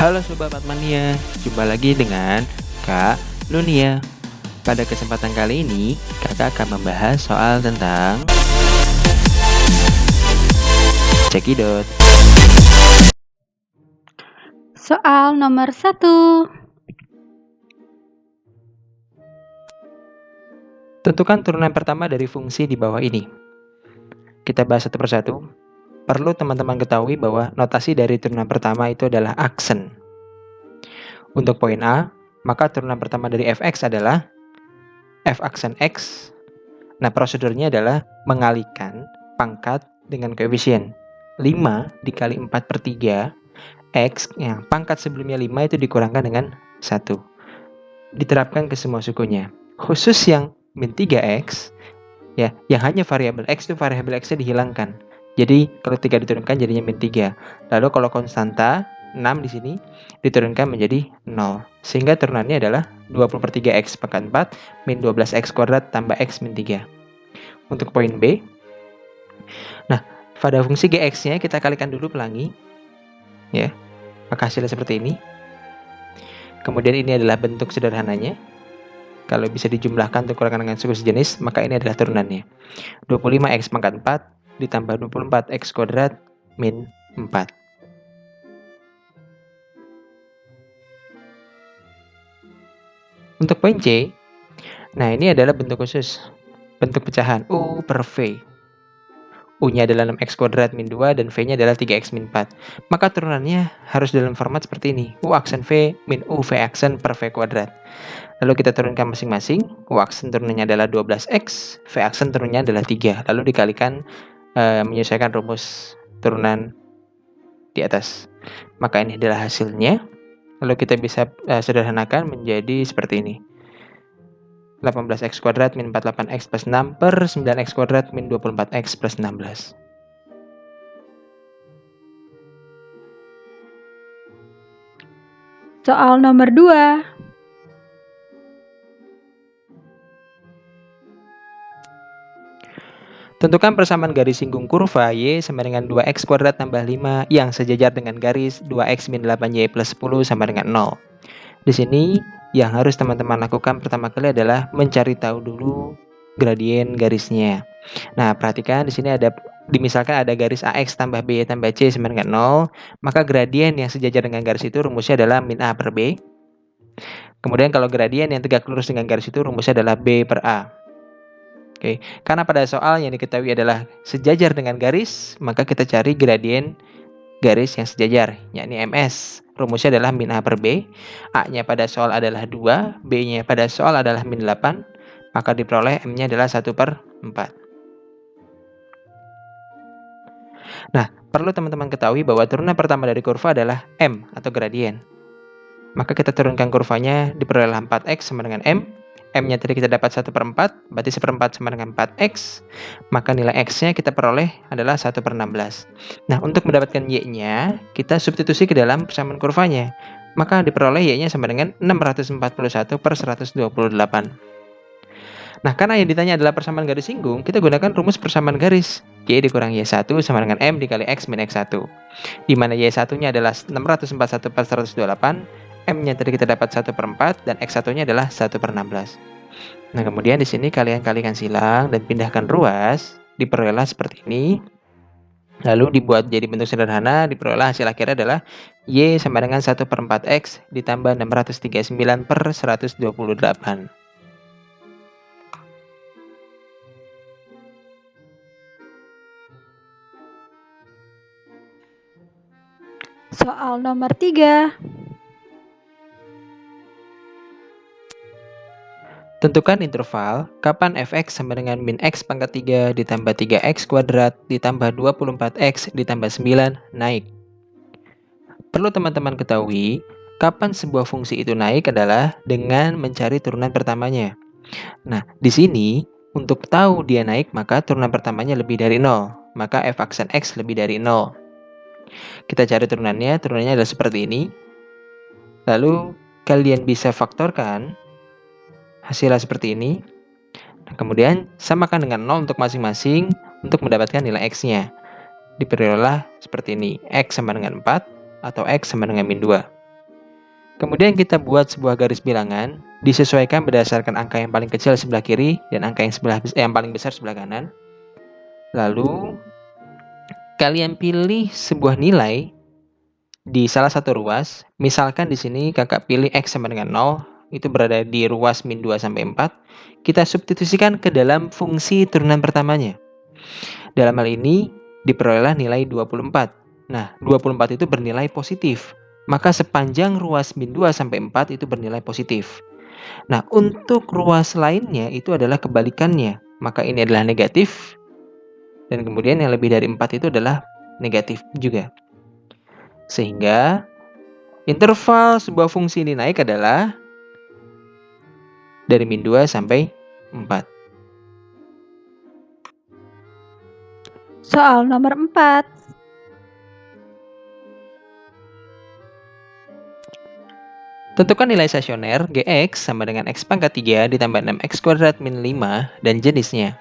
Halo Sobat Matmania, jumpa lagi dengan Kak Lunia. Pada kesempatan kali ini, kakak akan membahas soal tentang cekidot. Soal nomor 1. Tentukan turunan pertama dari fungsi di bawah ini. Kita bahas satu persatu. Perlu teman-teman ketahui bahwa notasi dari turunan pertama itu adalah aksen. Untuk poin A, maka turunan pertama dari fx adalah f aksen x. Nah, prosedurnya adalah mengalihkan pangkat dengan koefisien 5 dikali 4/3 x yang pangkat sebelumnya 5 itu dikurangkan dengan 1. Diterapkan ke semua sukunya. Khusus yang min 3x, ya, yang hanya variabel x itu variabel x-nya dihilangkan. Jadi kalau 3 diturunkan jadinya min 3. Lalu kalau konstanta 6 di sini diturunkan menjadi 0. Sehingga turunannya adalah 20/3x pangkat 4 min 12x kuadrat tambah x min 3. Untuk poin B, nah, pada fungsi gx-nya kita kalikan dulu pelangi, ya, maka hasilnya seperti ini. Kemudian ini adalah bentuk sederhananya. Kalau bisa dijumlahkan untuk kurangkan dengan suku sejenis, maka ini adalah turunannya. 25x pangkat 4 ditambah 24x kuadrat min 4. Untuk poin C, nah ini adalah bentuk khusus, bentuk pecahan U per V. U-nya adalah 6x kuadrat min 2 dan V-nya adalah 3x min 4. Maka turunannya harus dalam format seperti ini. U aksen V min U V aksen per V kuadrat. Lalu kita turunkan masing-masing. U aksen turunannya adalah 12x, V aksen turunannya adalah 3. Lalu dikalikan menyesuaikan rumus turunan di atas. Maka ini adalah hasilnya. Lalu kita bisa sederhanakan menjadi seperti ini. 18x kuadrat min 48x plus 6 per 9x kuadrat min 24x plus 16. Soal nomor 2. Tentukan persamaan garis singgung kurva Y sama dengan 2x kuadrat tambah 5 yang sejajar dengan garis 2x min 8y plus 10 sama dengan 0. Di sini yang harus teman-teman lakukan pertama kali adalah mencari tahu dulu gradien garisnya. Nah, perhatikan di sini misalkan ada garis AX tambah BY tambah C sama dengan 0, maka gradien yang sejajar dengan garis itu rumusnya adalah min A per B. Kemudian kalau gradien yang tegak lurus dengan garis itu rumusnya adalah B per A. Oke, karena pada soal yang diketahui adalah sejajar dengan garis, maka kita cari gradien garis yang sejajar, yakni MS. Rumusnya adalah min A per B. A-nya pada soal adalah 2, B-nya pada soal adalah min 8, maka diperoleh M-nya adalah 1/4. Nah, perlu teman-teman ketahui bahwa turunan pertama dari kurva adalah M atau gradien. Maka kita turunkan kurvanya, diperoleh 4x sama dengan M. M-nya tadi kita dapat 1/4, berarti 1/4 sama dengan 4x. Maka nilai x-nya kita peroleh adalah 1/16. Nah, untuk mendapatkan y-nya, kita substitusi ke dalam persamaan kurvanya. Maka diperoleh y-nya sama dengan 641 per 128. Nah, karena yang ditanya adalah persamaan garis singgung, kita gunakan rumus persamaan garis. Y dikurang Y1 sama dengan M dikali X min X1. Di mana Y1-nya adalah 641 per 128, M-nya tadi kita dapat 1/4 dan X1-nya adalah 1/16. Nah, kemudian di sini kalian kalikan silang dan pindahkan ruas, diperoleh seperti ini. Lalu dibuat jadi bentuk sederhana, diperoleh hasil akhirnya adalah Y sama dengan 1/4X ditambah 639 per 128. Soal nomor 3. Tentukan interval kapan fx sama dengan min x pangkat 3 ditambah 3x kuadrat ditambah 24x ditambah 9 naik. Perlu teman-teman ketahui, kapan sebuah fungsi itu naik adalah dengan mencari turunan pertamanya. Nah, di sini untuk tahu dia naik maka turunan pertamanya lebih dari 0, maka f aksen x lebih dari 0. Kita cari turunannya adalah seperti ini. Lalu kalian bisa faktorkan hasilnya seperti ini. Nah, kemudian samakan dengan 0 untuk masing-masing untuk mendapatkan nilai x-nya. Diperoleh seperti ini, x sama dengan 4 atau x sama dengan min 2. Kemudian kita buat sebuah garis bilangan, disesuaikan berdasarkan angka yang paling kecil sebelah kiri dan angka yang paling besar sebelah kanan. Lalu kalian pilih sebuah nilai di salah satu ruas. Misalkan di sini kakak pilih X sama dengan 0, itu berada di ruas min 2 sampai 4. Kita substitusikan ke dalam fungsi turunan pertamanya. Dalam hal ini diperolehlah nilai 24. Nah, 24 itu bernilai positif. Maka sepanjang ruas min 2 sampai 4 itu bernilai positif. Nah, untuk ruas lainnya itu adalah kebalikannya. Maka ini adalah negatif. Dan kemudian yang lebih dari 4 itu adalah negatif juga. Sehingga interval sebuah fungsi ini naik adalah dari min 2 sampai 4. Soal nomor 4. Tentukan nilai stasioner Gx sama dengan X pangkat 3 ditambah 6X kuadrat min 5 dan jenisnya.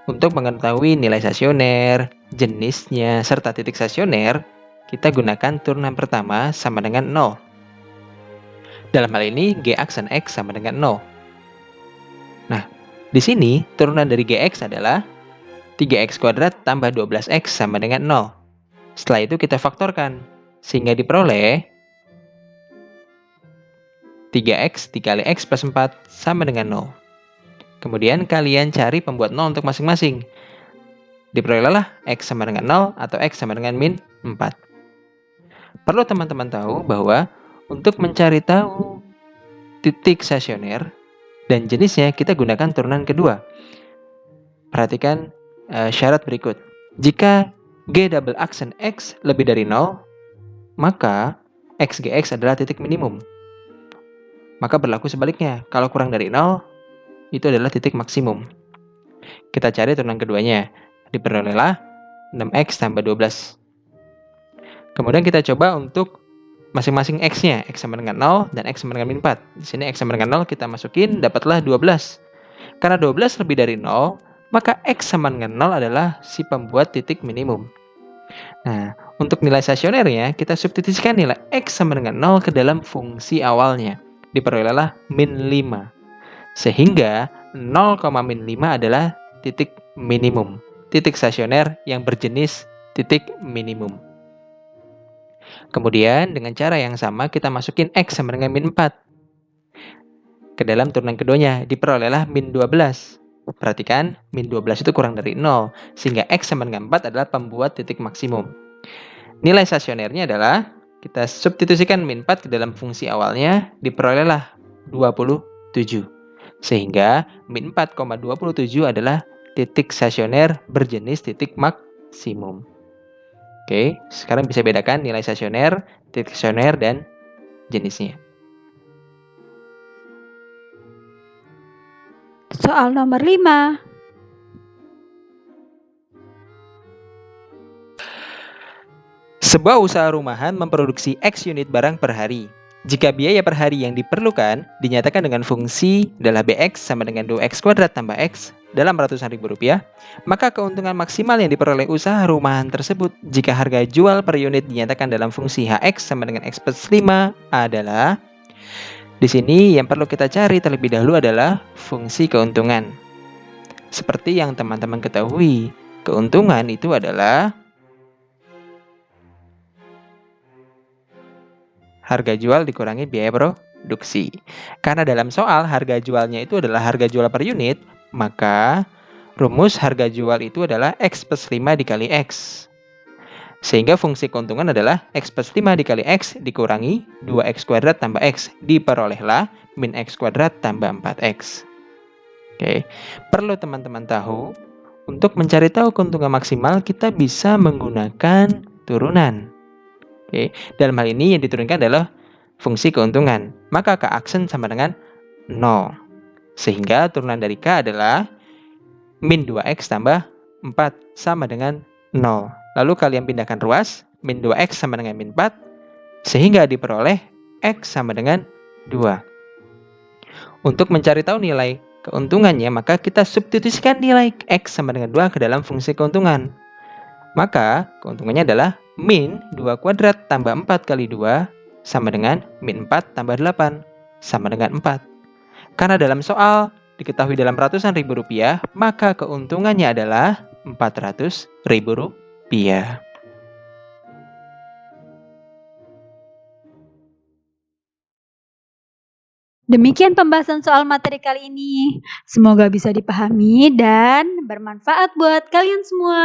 Untuk mengetahui nilai stasioner, jenisnya, serta titik stasioner, kita gunakan turunan pertama sama dengan 0. Dalam hal ini, G aksen X sama dengan 0. Nah, di sini turunan dari Gx adalah 3X kuadrat tambah 12X sama dengan 0. Setelah itu kita faktorkan, sehingga diperoleh 3X dikali X plus 4 sama dengan 0. Kemudian kalian cari pembuat 0 untuk masing-masing. Diperolehlah X sama dengan 0 atau X sama dengan min 4. Perlu teman-teman tahu bahwa untuk mencari tahu titik stasioner dan jenisnya kita gunakan turunan kedua. Perhatikan syarat berikut. Jika G double aksen X lebih dari 0, maka XGX adalah titik minimum. Maka berlaku sebaliknya, kalau kurang dari 0, itu adalah titik maksimum. Kita cari turunan keduanya. Diperolehlah 6X tambah 12. Kemudian kita coba untuk masing-masing X-nya. X sama dengan 0 dan X sama dengan min 4. Di sini X sama dengan 0 kita masukin, dapatlah 12. Karena 12 lebih dari 0, maka X sama dengan 0 adalah si pembuat titik minimum. Nah, untuk nilai stasionernya, kita substitusikan nilai X sama dengan 0 ke dalam fungsi awalnya. Diperolehlah min 5. Sehingga 0, min 5 adalah titik minimum. Titik stasioner yang berjenis titik minimum. Kemudian dengan cara yang sama kita masukin X sama dengan min 4. Ke dalam turunan keduanya diperolehlah min 12. Perhatikan, min 12 itu kurang dari 0. Sehingga X sama dengan 4 adalah pembuat titik maksimum. Nilai stasionernya adalah kita substitusikan min 4 ke dalam fungsi awalnya, diperolehlah 27. Sehingga min 4,27 adalah titik stasioner berjenis titik maksimum. Oke, sekarang bisa bedakan nilai stasioner, titik stasioner, dan jenisnya. Soal nomor 5. Sebuah usaha rumahan memproduksi X unit barang per hari. Jika biaya per hari yang diperlukan dinyatakan dengan fungsi adalah Bx sama dengan 2X kuadrat tambah X dalam ratusan ribu rupiah, maka keuntungan maksimal yang diperoleh usaha rumahan tersebut jika harga jual per unit dinyatakan dalam fungsi Hx sama dengan X plus 5 adalah, di sini yang perlu kita cari terlebih dahulu adalah fungsi keuntungan. Seperti yang teman-teman ketahui, keuntungan itu adalah harga jual dikurangi biaya produksi. Karena dalam soal harga jualnya itu adalah harga jual per unit, maka rumus harga jual itu adalah X plus 5 dikali X. Sehingga fungsi keuntungan adalah X plus 5 dikali X dikurangi 2X kuadrat tambah X. Diperolehlah min X kuadrat tambah 4X. Oke, perlu teman-teman tahu, untuk mencari tahu keuntungan maksimal kita bisa menggunakan turunan. Oke, dalam hal ini yang diturunkan adalah fungsi keuntungan. Maka K aksen sama dengan 0. Sehingga turunan dari K adalah min 2X tambah 4 sama dengan 0. Lalu kalian pindahkan ruas, min 2X sama dengan min 4, sehingga diperoleh X sama dengan 2. Untuk mencari tahu nilai keuntungannya, maka kita substitusikan nilai X sama dengan 2 ke dalam fungsi keuntungan. Maka keuntungannya adalah min 2 kuadrat tambah 4 kali 2 sama dengan min 4 tambah 8 sama dengan 4. Karena dalam soal diketahui dalam ratusan ribu rupiah, maka keuntungannya adalah 400 ribu rupiah. Demikian pembahasan soal materi kali ini. Semoga bisa dipahami dan bermanfaat buat kalian semua.